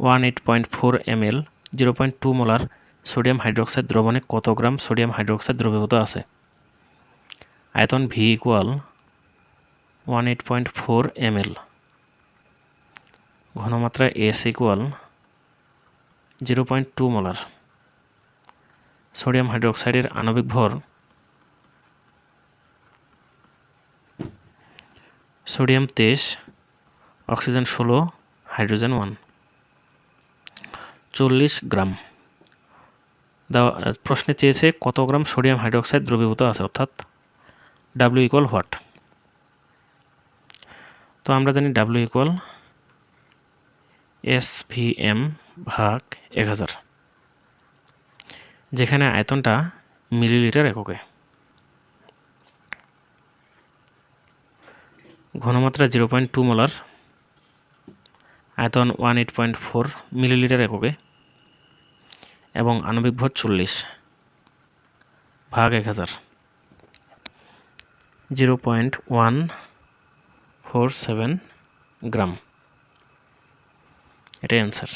18.4 ml 0.2 molar sodium hydroxide দ্রবণে কত gram sodium hydroxide দ্রবীভূত আছে? আয়তন V ইকুয়াল 18.4 ml, ঘনমাত্রা S ইকুয়াল 0.2 মোলার, সোডিয়াম হাইড্রোক্সাইডের আণবিক ভর সোডিয়াম 23, অক্সিজেন 16, হাইড্রোজেন 1, 40 গ্রাম। প্রশ্নে চেয়েছে কত গ্রাম সোডিয়াম হাইড্রোক্সাইড দ্রবীভূত আছে, অর্থাৎ W ইকুয়াল হোয়াট। তো আমরা জানি W ইকুয়াল SVM ভাগ 1000, যেখানে আয়তনটা মিলিলিটার এককে। ঘনমাত্রা 0.2 মোলার, আয়তন 18.4 মিলিলিটার এককে এবং আণবিক ভর 40 ভাগ 1000, 0.147 গ্রাম। এটাই অ্যান্সার।